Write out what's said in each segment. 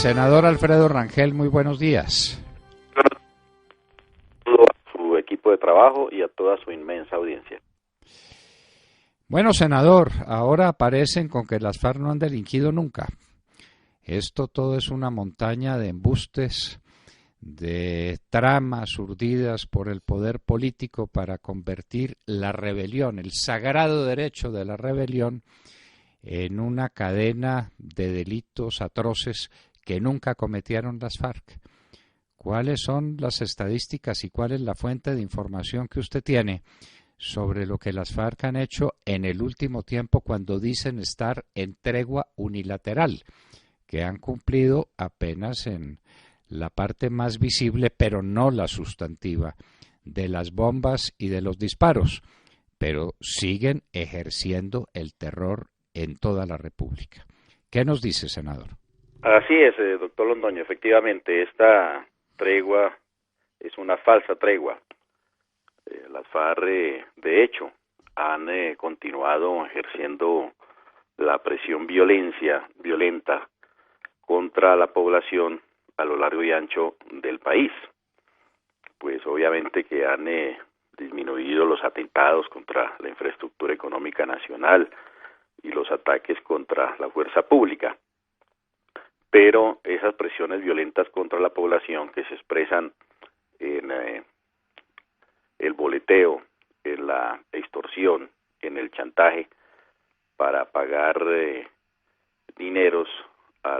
Senador Alfredo Rangel, muy buenos días. A su equipo de trabajo y a toda su inmensa audiencia. Bueno, senador, ahora aparecen con que las FARC no han delinquido nunca. Esto todo es una montaña de embustes, de tramas urdidas por el poder político para convertir la rebelión, el sagrado derecho de la rebelión, en una cadena de delitos atroces que nunca cometieron las FARC. ¿Cuáles son las estadísticas y cuál es la fuente de información que usted tiene sobre lo que las FARC han hecho en el último tiempo cuando dicen estar en tregua unilateral, que han cumplido apenas en la parte más visible, pero no la sustantiva, de las bombas y de los disparos, pero siguen ejerciendo el terror en toda la República? ¿Qué nos dice, senador? Así es, doctor Londoño, efectivamente, esta tregua es una falsa tregua. Las FARC, de hecho, han continuado ejerciendo la presión violenta contra la población a lo largo y ancho del país. Pues obviamente que han disminuido los atentados contra la infraestructura económica nacional y los ataques contra la fuerza pública. Pero esas presiones violentas contra la población que se expresan en el boleteo, en la extorsión, en el chantaje para pagar dineros a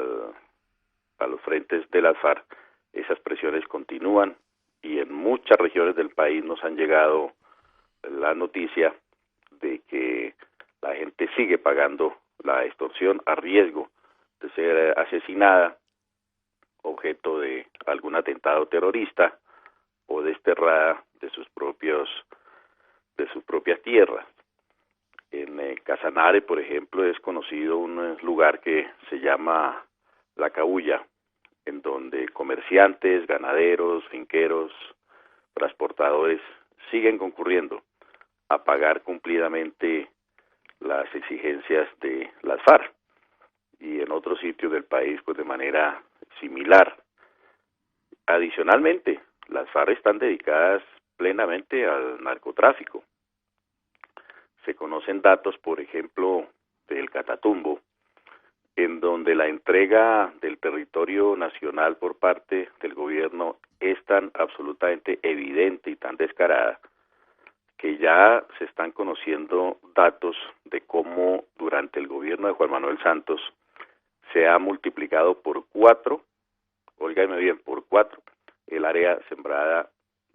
los frentes de las FARC, esas presiones continúan y en muchas regiones del país nos han llegado la noticia de que la gente sigue pagando la extorsión a riesgo de ser asesinada, objeto de algún atentado terrorista o desterrada de sus propias tierras. En Casanare, por ejemplo, es conocido un lugar que se llama La Cabulla, en donde comerciantes, ganaderos, finqueros, transportadores siguen concurriendo a pagar cumplidamente las exigencias de las FARC, y en otros sitios del país pues de manera similar. Adicionalmente, las FARC están dedicadas plenamente al narcotráfico. Se conocen datos, por ejemplo, del Catatumbo, en donde la entrega del territorio nacional por parte del gobierno es tan absolutamente evidente y tan descarada que ya se están conociendo datos de cómo durante el gobierno de Juan Manuel Santos se ha multiplicado por 4, óigame bien, por 4, el área sembrada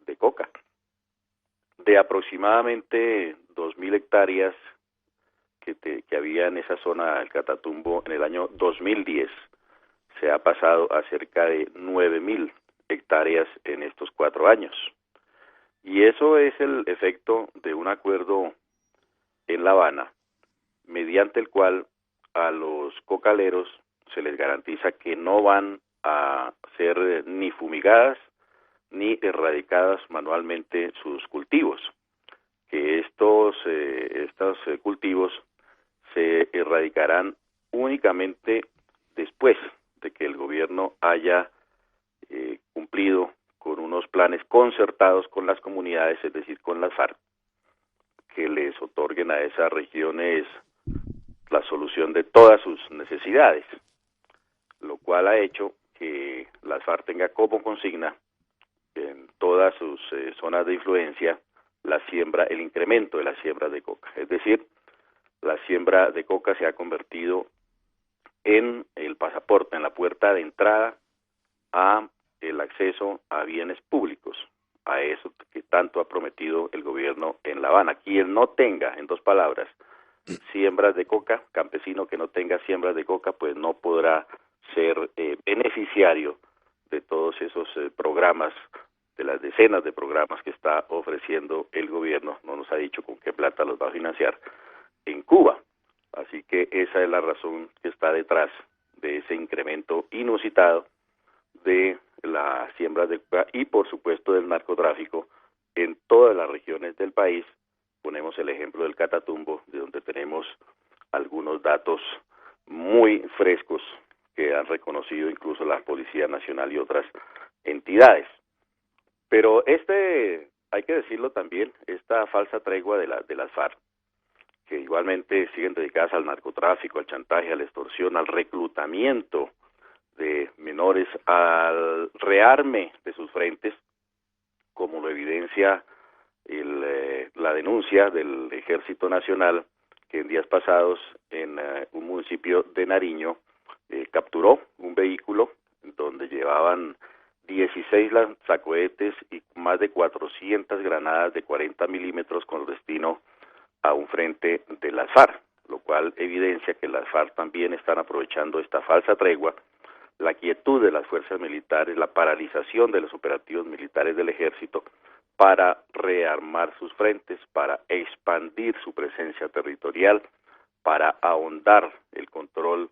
de coca. De aproximadamente 2.000 hectáreas que había en esa zona del Catatumbo en el año 2010, se ha pasado a cerca de 9.000 hectáreas en estos 4 años. Y eso es el efecto de un acuerdo en La Habana, mediante el cual a los cocaleros se les garantiza que no van a ser ni fumigadas ni erradicadas manualmente sus cultivos, que estos cultivos se erradicarán únicamente después de que el gobierno haya cumplido con unos planes concertados con las comunidades, es decir, con las FARC, que les otorguen a esas regiones la solución de todas sus necesidades, lo cual ha hecho que las FARC tenga como consigna en todas sus zonas de influencia el incremento de las siembras de coca. Es decir, la siembra de coca se ha convertido en el pasaporte, en la puerta de entrada a el acceso a bienes públicos, a eso que tanto ha prometido el gobierno en La Habana. Quien no tenga, en 2 palabras, siembras de coca, campesino que no tenga siembras de coca, pues no podrá ser beneficiario de todos esos programas, de las decenas de programas que está ofreciendo el gobierno. No nos ha dicho con qué plata los va a financiar en Cuba. Así que esa es la razón que está detrás de ese incremento inusitado de las siembras de coca y por supuesto del narcotráfico en todas las regiones del país. Ponemos el ejemplo del Catatumbo, de donde tenemos algunos datos muy frescos que han reconocido incluso la Policía Nacional y otras entidades. Pero hay que decirlo también, esta falsa tregua de las FARC, que igualmente siguen dedicadas al narcotráfico, al chantaje, a la extorsión, al reclutamiento de menores, al rearme de sus frentes, como lo evidencia la denuncia del Ejército Nacional, que en días pasados en un municipio de Nariño capturó un vehículo donde llevaban 16 lanzacohetes y más de 400 granadas de 40 milímetros con destino a un frente de las FARC, lo cual evidencia que las FARC también están aprovechando esta falsa tregua, la quietud de las fuerzas militares, la paralización de los operativos militares del ejército para rearmar sus frentes, para expandir su presencia territorial, para ahondar el control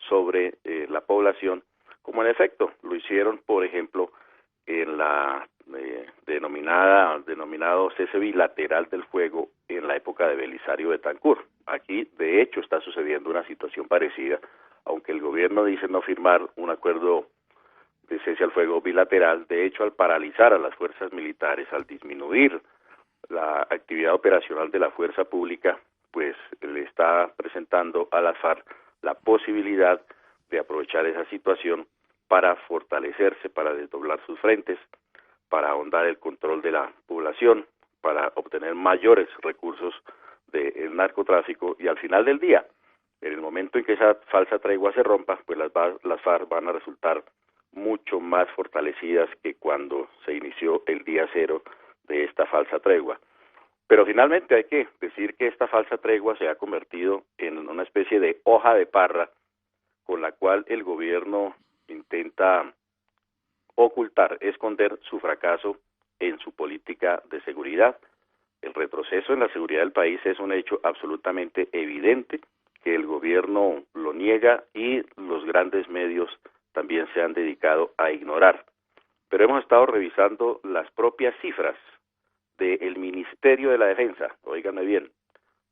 sobre la población, como en efecto lo hicieron, por ejemplo, en la denominado cese bilateral del fuego en la época de Belisario Betancur. Aquí, de hecho, está sucediendo una situación parecida, aunque el gobierno dice no firmar un acuerdo de cese al fuego bilateral. De hecho, al paralizar a las fuerzas militares, al disminuir la actividad operacional de la fuerza pública, pues le está presentando a las FARC la posibilidad de aprovechar esa situación para fortalecerse, para desdoblar sus frentes, para ahondar el control de la población, para obtener mayores recursos del narcotráfico, y al final del día, en el momento en que esa falsa tregua se rompa, pues las FARC van a resultar mucho más fortalecidas que cuando se inició el día cero de esta falsa tregua. Pero finalmente hay que decir que esta falsa tregua se ha convertido en una especie de hoja de parra con la cual el gobierno intenta ocultar, esconder su fracaso en su política de seguridad. El retroceso en la seguridad del país es un hecho absolutamente evidente que el gobierno lo niega y los grandes medios también se han dedicado a ignorar. Pero hemos estado revisando las propias cifras del Ministerio de la Defensa, óigame bien,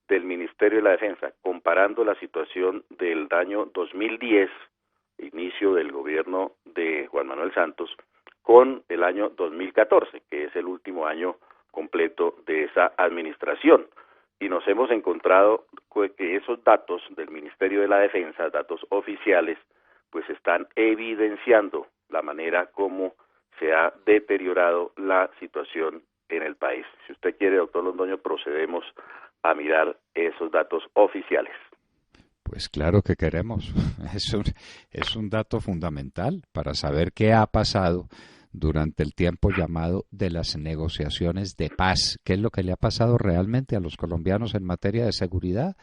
del Ministerio de la Defensa, comparando la situación del año 2010, inicio del gobierno de Juan Manuel Santos, con el año 2014, que es el último año completo de esa administración. Y nos hemos encontrado que esos datos del Ministerio de la Defensa, datos oficiales, pues están evidenciando la manera como se ha deteriorado la situación en el país. Si usted quiere, doctor Londoño, procedemos a mirar esos datos oficiales. Pues claro que queremos. Es un dato fundamental para saber qué ha pasado durante el tiempo llamado de las negociaciones de paz. ¿Qué es lo que le ha pasado realmente a los colombianos en materia de seguridad?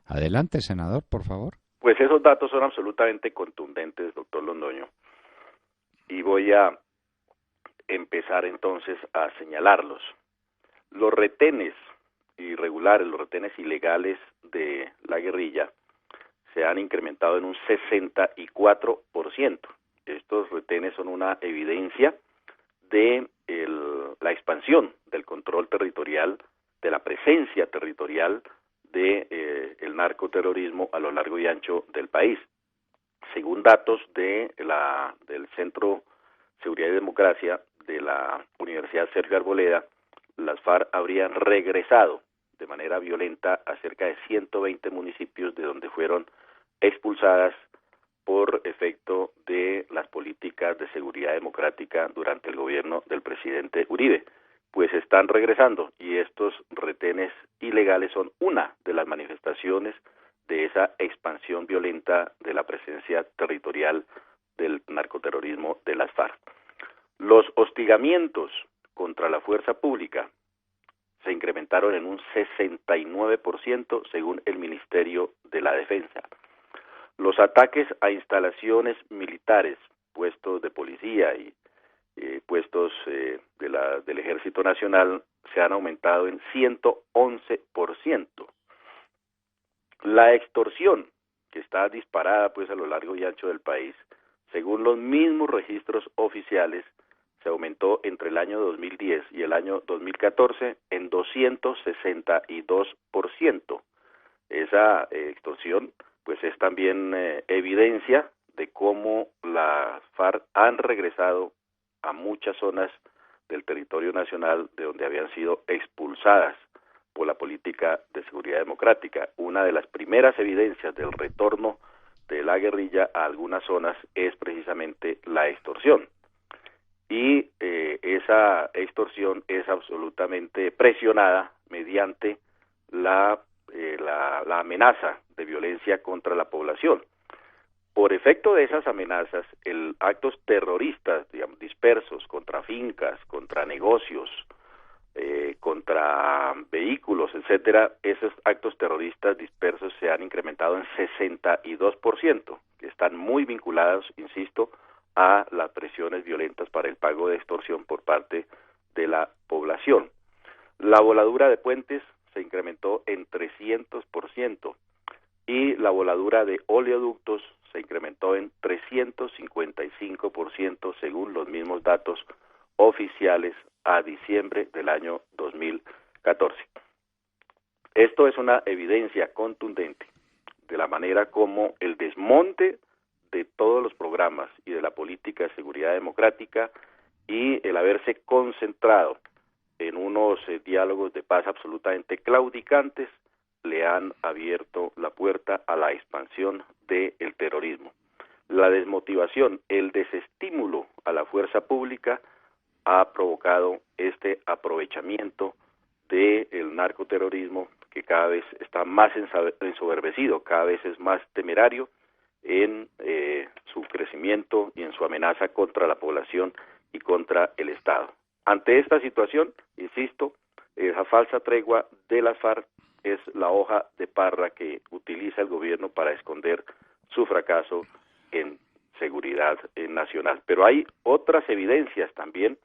Adelante, senador, por favor. Pues esos datos son absolutamente contundentes, doctor Londoño, y voy a empezar entonces a señalarlos. Los retenes irregulares, los retenes ilegales de la guerrilla se han incrementado en un 64%. Estos retenes son una evidencia de la expansión del control territorial, de la presencia territorial de el narcoterrorismo a lo largo y ancho del país. Según datos del Centro Seguridad y Democracia de la Universidad Sergio Arboleda, las FARC habrían regresado de manera violenta a cerca de 120 municipios de donde fueron expulsadas por efecto de las políticas de seguridad democrática durante el gobierno del presidente Uribe. Pues están regresando, y estos retenes ilegales son una de las manifestaciones de esa expansión violenta de la presencia territorial del narcoterrorismo de las FARC. Los hostigamientos contra la fuerza pública se incrementaron en un 69% según el Ministerio de la Defensa. Los ataques a instalaciones militares, puestos de policía y puestos del Ejército Nacional se han aumentado en 111%. La extorsión, que está disparada pues a lo largo y ancho del país, según los mismos registros oficiales, se aumentó entre el año 2010 y el año 2014 en 262%. Esa extorsión pues es también evidencia de cómo las FARC han regresado a muchas zonas del territorio nacional de donde habían sido expulsadas por la política de seguridad democrática. Una de las primeras evidencias del retorno de la guerrilla a algunas zonas es precisamente la extorsión. Y esa extorsión es absolutamente presionada mediante la amenaza de violencia contra la población. Por efecto de esas amenazas, actos terroristas, digamos, dispersos contra fincas, contra negocios, contra vehículos, etcétera, esos actos terroristas dispersos se han incrementado en 62%, que están muy vinculados, insisto, a las presiones violentas para el pago de extorsión por parte de la población. La voladura de puentes se incrementó en 300% y la voladura de oleoductos se incrementó en 355% según los mismos datos oficiales a diciembre del año 2014. Esto es una evidencia contundente de la manera como el desmonte de todos los programas y de la política de seguridad democrática y el haberse concentrado en unos diálogos de paz absolutamente claudicantes le han abierto la puerta a la expansión del terrorismo. La desmotivación, el desestímulo a la fuerza pública ha provocado este aprovechamiento del narcoterrorismo que cada vez está más ensoberbecido, cada vez es más temerario en su crecimiento y en su amenaza contra la población y contra el Estado. Ante esta situación, insisto, esa falsa tregua de las FARC es la hoja de parra que utiliza el gobierno para esconder su fracaso en seguridad nacional. Pero hay otras evidencias también,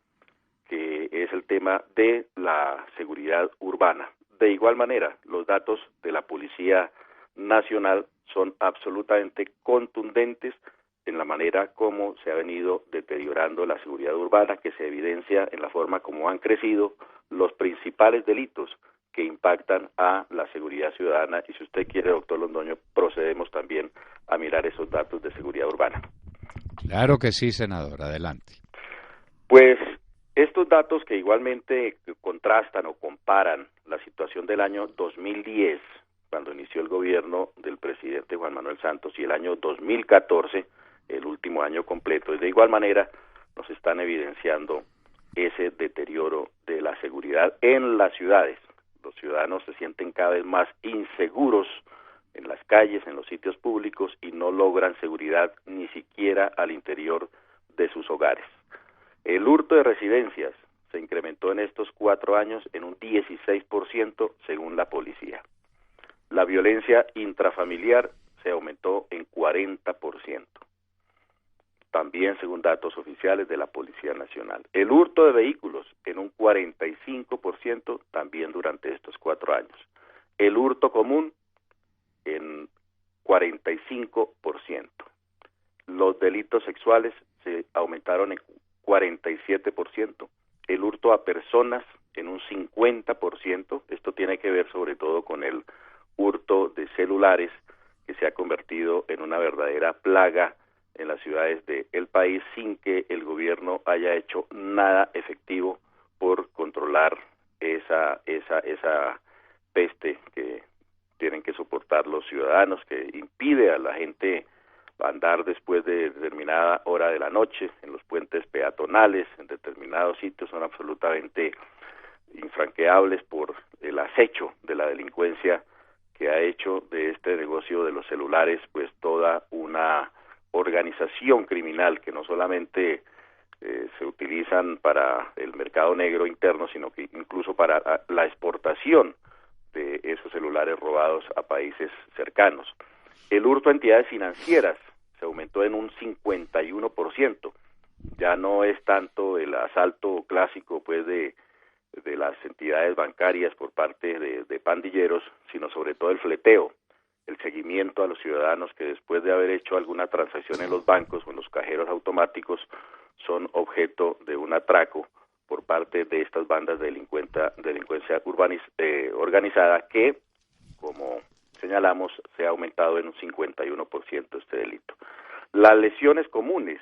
que es el tema de la seguridad urbana. De igual manera, los datos de la Policía Nacional son absolutamente contundentes en la manera como se ha venido deteriorando la seguridad urbana, que se evidencia en la forma como han crecido los principales delitos que impactan a la seguridad ciudadana. Y si usted quiere, doctor Londoño, procedemos también a mirar esos datos de seguridad urbana. Claro que sí, senador, adelante. Pues estos datos que igualmente contrastan o comparan la situación del año 2010, cuando inició el gobierno del presidente Juan Manuel Santos, y el año 2014, el último año completo, y de igual manera nos están evidenciando ese deterioro de la seguridad en las ciudades. Los ciudadanos se sienten cada vez más inseguros en las calles, en los sitios públicos, y no logran seguridad ni siquiera al interior de sus hogares. El hurto de residencias se incrementó en estos 4 años en un 16% según la policía. La violencia intrafamiliar se aumentó en 40%, también según datos oficiales de la Policía Nacional. El hurto de vehículos en un 45% también durante estos 4 años. El hurto común en 45%. Los delitos sexuales se aumentaron en 47%. El hurto a personas en un 50%. Esto tiene que ver sobre todo con el hurto de celulares, que se ha convertido en una verdadera plaga en las ciudades del país, sin que el gobierno haya hecho nada efectivo por controlar esa peste que tienen que soportar los ciudadanos, que impide a la gente andar después de determinada hora de la noche en los puentes peatonales, en determinados sitios. Son absolutamente infranqueables por el acecho de la delincuencia, que ha hecho de este negocio de los celulares pues toda una organización criminal, que no solamente se utilizan para el mercado negro interno, sino que incluso para la exportación de esos celulares robados a países cercanos. El hurto a entidades financieras se aumentó en un 51%. Ya no es tanto el asalto clásico pues de las entidades bancarias por parte de pandilleros, sino sobre todo el fleteo, el seguimiento a los ciudadanos que después de haber hecho alguna transacción en los bancos o en los cajeros automáticos son objeto de un atraco por parte de estas bandas de delincuencia organizada, que, como señalamos, se ha aumentado en un 51% este delito. Las lesiones comunes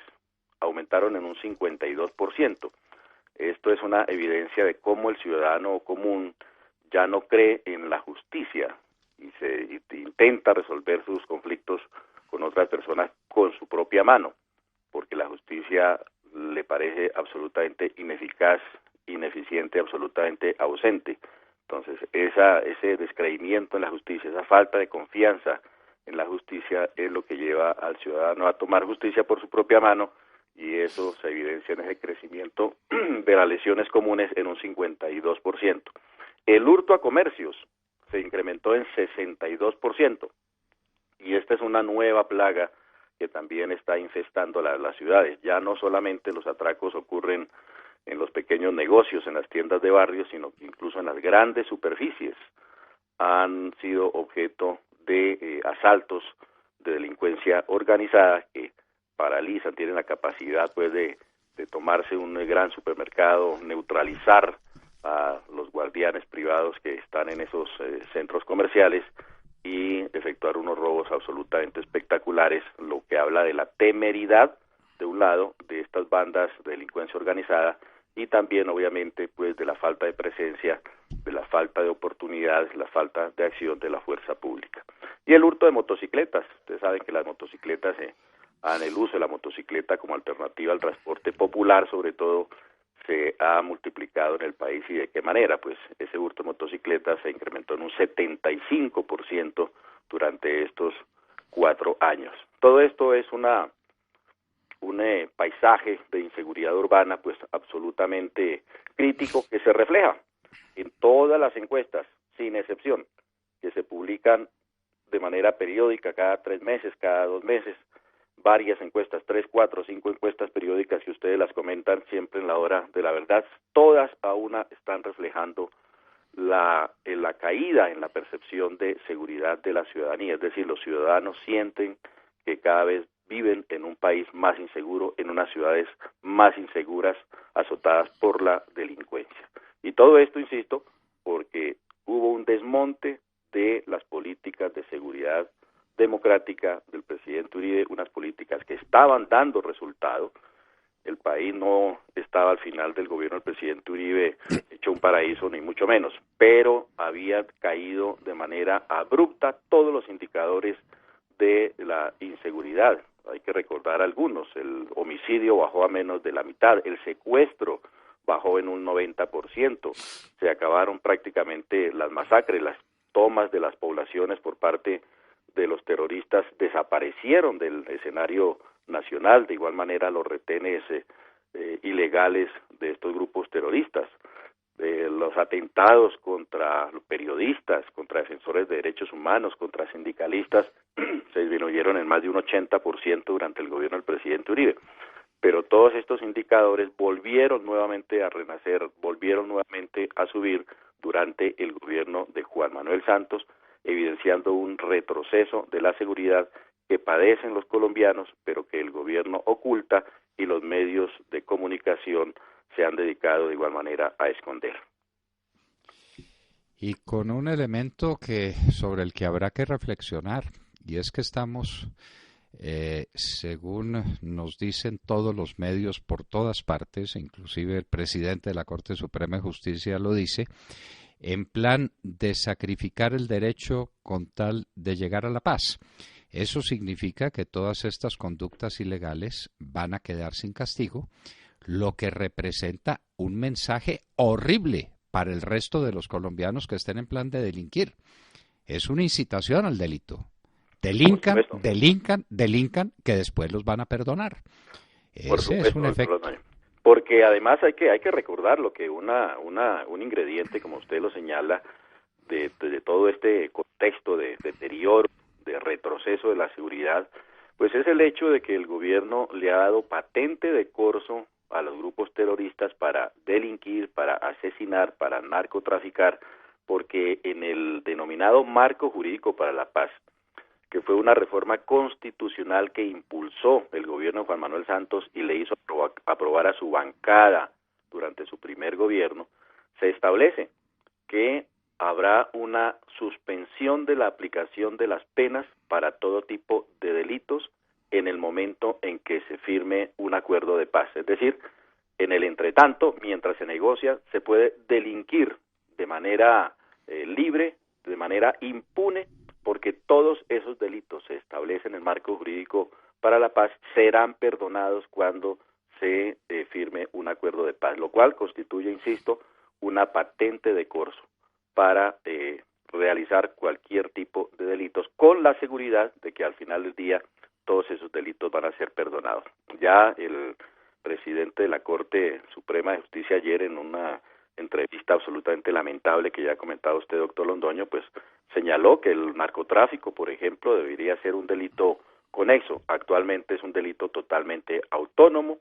aumentaron en un 52%. Esto es una evidencia de cómo el ciudadano común ya no cree en la justicia y intenta resolver sus conflictos con otras personas con su propia mano, porque la justicia le parece absolutamente ineficaz, ineficiente, absolutamente ausente. Entonces, ese descreimiento en la justicia, esa falta de confianza en la justicia es lo que lleva al ciudadano a tomar justicia por su propia mano, y eso se evidencia en ese crecimiento de las lesiones comunes en un 52%. El hurto a comercios se incrementó en 62%, y esta es una nueva plaga que también está infestando las ciudades. Ya no solamente los atracos ocurren en los pequeños negocios, en las tiendas de barrio, sino que incluso en las grandes superficies han sido objeto de asaltos de delincuencia organizada que paralizan, tienen la capacidad pues de tomarse un gran supermercado, neutralizar a los guardianes privados que están en esos centros comerciales y efectuar unos robos absolutamente espectaculares, lo que habla de la temeridad, de un lado, de estas bandas de delincuencia organizada, y también obviamente pues de la falta de presencia, de la falta de oportunidades, la falta de acción de la fuerza pública. Y el hurto de motocicletas. Ustedes saben que las motocicletas, el uso de la motocicleta como alternativa al transporte popular, sobre todo, se ha multiplicado en el país. ¿Y de qué manera? Pues ese hurto de motocicletas se incrementó en un 75% durante estos 4 años. Todo esto es un paisaje de inseguridad urbana pues absolutamente crítico, que se refleja en todas las encuestas, sin excepción, que se publican de manera periódica cada 3 meses, cada 2 meses, varias encuestas, 3, 4, 5 encuestas periódicas, que ustedes las comentan siempre en la hora de la verdad. Todas a una están reflejando la caída en la percepción de seguridad de la ciudadanía, es decir, los ciudadanos sienten que cada vez viven en un país más inseguro, en unas ciudades más inseguras, azotadas por la delincuencia. Y todo esto, insisto, porque hubo un desmonte de las políticas de seguridad democrática del presidente Uribe, unas políticas que estaban dando resultado. El país no estaba al final del gobierno del presidente Uribe hecho un paraíso, ni mucho menos, pero había caído de manera abrupta todos los indicadores de la inseguridad. Hay que recordar algunos: el homicidio bajó a menos de la mitad, el secuestro bajó en un 90%, se acabaron prácticamente las masacres, las tomas de las poblaciones por parte de los terroristas desaparecieron del escenario nacional, de igual manera los retenes ilegales de estos grupos terroristas, los atentados contra periodistas, contra defensores de derechos humanos, contra sindicalistas, se disminuyeron en más de un 80% durante el gobierno del presidente Uribe. Pero todos estos indicadores volvieron nuevamente a renacer, volvieron nuevamente a subir durante el gobierno de Juan Manuel Santos, evidenciando un retroceso de la seguridad que padecen los colombianos, pero que el gobierno oculta y los medios de comunicación se han dedicado de igual manera a esconder. Y con un elemento sobre el que habrá que reflexionar, y es que estamos, según nos dicen todos los medios por todas partes, inclusive el presidente de la Corte Suprema de Justicia lo dice, en plan de sacrificar el derecho con tal de llegar a la paz. Eso significa que todas estas conductas ilegales van a quedar sin castigo, lo que representa un mensaje horrible para el resto de los colombianos que estén en plan de delinquir. Es una incitación al delito. Delincan, que después los van a perdonar. Ese es un efecto. Porque además hay que recordar lo que un ingrediente, como usted lo señala, de todo este contexto de deterioro, de retroceso de la seguridad, pues es el hecho de que el gobierno le ha dado patente de corso a los grupos terroristas para delinquir, para asesinar, para narcotraficar, porque en el denominado marco jurídico para la paz, que fue una reforma constitucional que impulsó el gobierno de Juan Manuel Santos y le hizo aprobar a su bancada durante su primer gobierno, se establece que habrá una suspensión de la aplicación de las penas para todo tipo de delitos en el momento en que se firme un acuerdo de paz. Es decir, en el entretanto, mientras se negocia, se puede delinquir de manera libre, de manera impune, porque todos esos delitos se establecen en el marco jurídico para la paz, serán perdonados cuando se firme un acuerdo de paz, lo cual constituye, insisto, una patente de corso para realizar cualquier tipo de delitos, con la seguridad de que al final del día todos esos delitos van a ser perdonados. Ya el presidente de la Corte Suprema de Justicia ayer, en una entrevista absolutamente lamentable que ya ha comentado usted, doctor Londoño, pues señaló que el narcotráfico, por ejemplo, debería ser un delito conexo. Actualmente es un delito totalmente autónomo,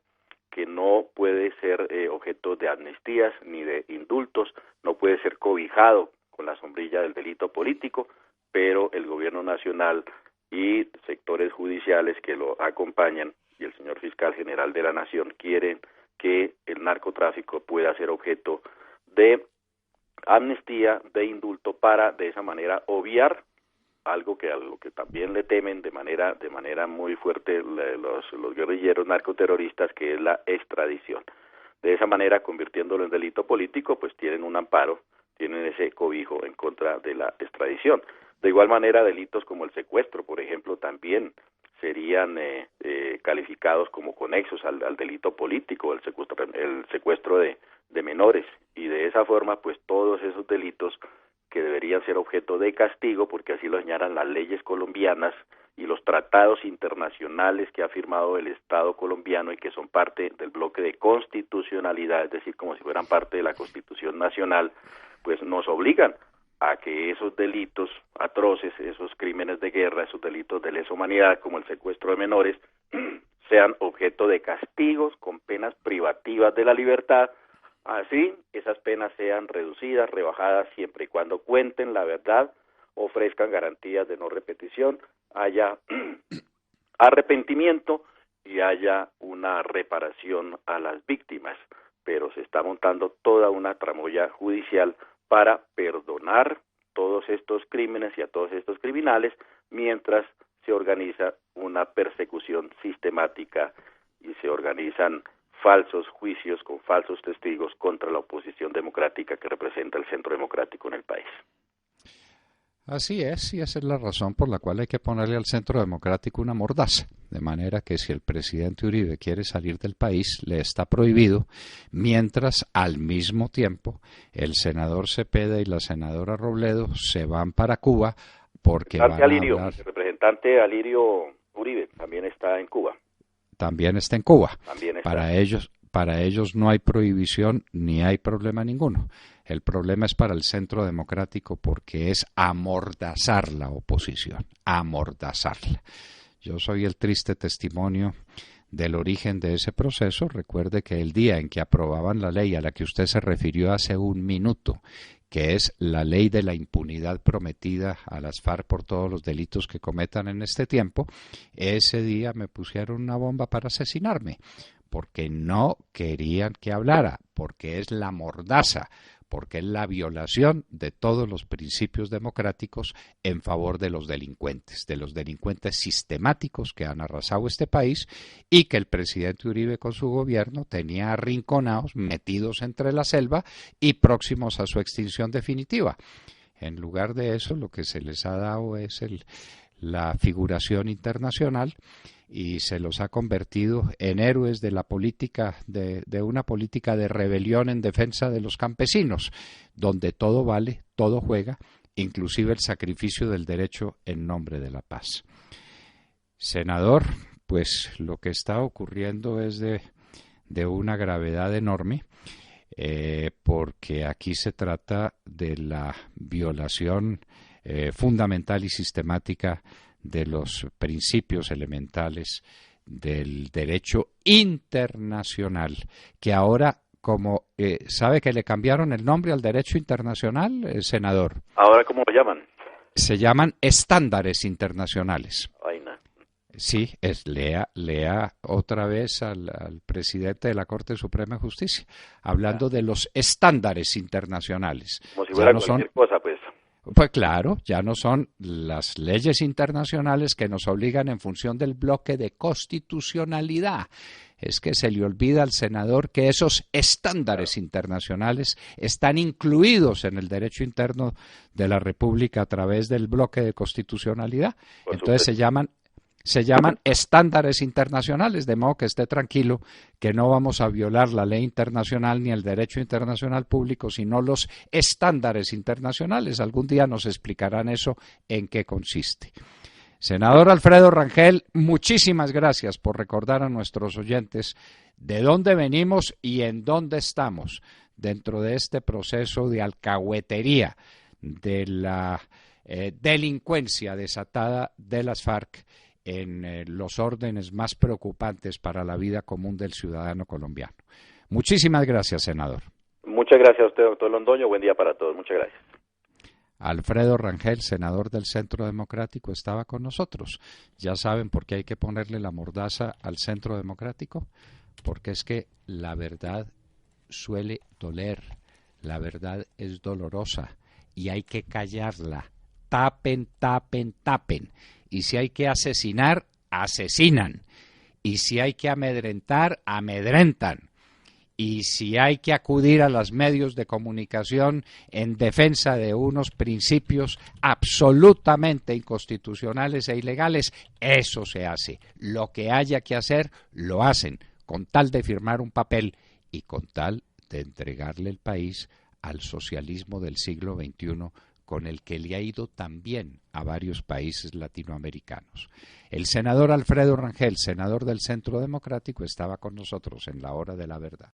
que no puede ser objeto de amnistías ni de indultos, no puede ser cobijado con la sombrilla del delito político, pero el gobierno nacional y sectores judiciales que lo acompañan y el señor fiscal general de la Nación quieren que el narcotráfico pueda ser objeto de amnistía, de indulto, para de esa manera obviar algo que a lo que también le temen de manera muy fuerte los guerrilleros narcoterroristas, que es la extradición. De esa manera, convirtiéndolo en delito político, pues tienen un amparo, tienen ese cobijo en contra de la extradición. De igual manera, delitos como el secuestro, por ejemplo, también serían calificados como conexos al delito político, el secuestro de menores, y de esa forma, pues todos esos delitos que deberían ser objeto de castigo, porque así lo señalan las leyes colombianas y los tratados internacionales que ha firmado el Estado colombiano y que son parte del bloque de constitucionalidad, es decir, como si fueran parte de la Constitución Nacional, pues nos obligan a que esos delitos atroces, esos crímenes de guerra, esos delitos de lesa humanidad, como el secuestro de menores, sean objeto de castigos con penas privativas de la libertad. Así, esas penas sean reducidas, rebajadas, siempre y cuando cuenten la verdad, ofrezcan garantías de no repetición, haya arrepentimiento y haya una reparación a las víctimas. Pero se está montando toda una tramoya judicial para perdonar todos estos crímenes y a todos estos criminales, mientras se organiza una persecución sistemática y se organizan falsos juicios con falsos testigos contra la oposición democrática que representa el centro democrático en el país. Así es, y esa es la razón por la cual hay que ponerle al centro democrático una mordaza, de manera que si el presidente Uribe quiere salir del país, le está prohibido, mientras al mismo tiempo el senador Cepeda y la senadora Robledo se van para Cuba porque van a hablar... El representante Alirio Uribe también está en Cuba. También está en Cuba. También está. Para ellos no hay prohibición ni hay problema ninguno. El problema es para el Centro Democrático porque es amordazar la oposición, amordazarla. Yo soy el triste testimonio del origen de ese proceso. Recuerde que el día en que aprobaban la ley a la que usted se refirió hace un minuto, que es la ley de la impunidad prometida a las FARC por todos los delitos que cometan en este tiempo, ese día me pusieron una bomba para asesinarme, porque no querían que hablara, porque es la mordaza, porque es la violación de todos los principios democráticos en favor de los delincuentes sistemáticos que han arrasado este país y que el presidente Uribe con su gobierno tenía arrinconados, metidos entre la selva y próximos a su extinción definitiva. En lugar de eso, lo que se les ha dado es la figuración internacional y se los ha convertido en héroes de la política, de una política de rebelión en defensa de los campesinos, donde todo vale, todo juega, inclusive el sacrificio del derecho en nombre de la paz. Senador, pues lo que está ocurriendo es de una gravedad enorme, porque aquí se trata de la violación fundamental y sistemática de los principios elementales del derecho internacional, que ahora, como sabe que le cambiaron el nombre al derecho internacional, senador. ¿Ahora cómo lo llaman? Se llaman estándares internacionales. Ay, no. Sí, lea otra vez al presidente de la Corte Suprema de Justicia, hablando de los estándares internacionales. Como si fuera cualquier cosa, pues. Pues claro, ya no son las leyes internacionales que nos obligan en función del bloque de constitucionalidad. Es que se le olvida al senador que esos estándares internacionales están incluidos en el derecho interno de la República a través del bloque de constitucionalidad. Entonces se llaman estándares internacionales, de modo que esté tranquilo que no vamos a violar la ley internacional ni el derecho internacional público, sino los estándares internacionales. Algún día nos explicarán eso en qué consiste. Senador Alfredo Rangel, muchísimas gracias por recordar a nuestros oyentes de dónde venimos y en dónde estamos dentro de este proceso de alcahuetería, de la delincuencia desatada de las FARC en los órdenes más preocupantes para la vida común del ciudadano colombiano. Muchísimas gracias, senador. Muchas gracias a usted, doctor Londoño. Buen día para todos. Muchas gracias. Alfredo Rangel, senador del Centro Democrático, estaba con nosotros. Ya saben por qué hay que ponerle la mordaza al Centro Democrático, porque es que la verdad suele doler, la verdad es dolorosa y hay que callarla. Tapen, tapen, tapen. Y si hay que asesinar, asesinan. Y si hay que amedrentar, amedrentan. Y si hay que acudir a los medios de comunicación en defensa de unos principios absolutamente inconstitucionales e ilegales, eso se hace. Lo que haya que hacer, lo hacen, con tal de firmar un papel y con tal de entregarle el país al socialismo del siglo XXI, con el que le ha ido tan bien a varios países latinoamericanos. El senador Alfredo Rangel, senador del Centro Democrático, estaba con nosotros en la hora de la verdad.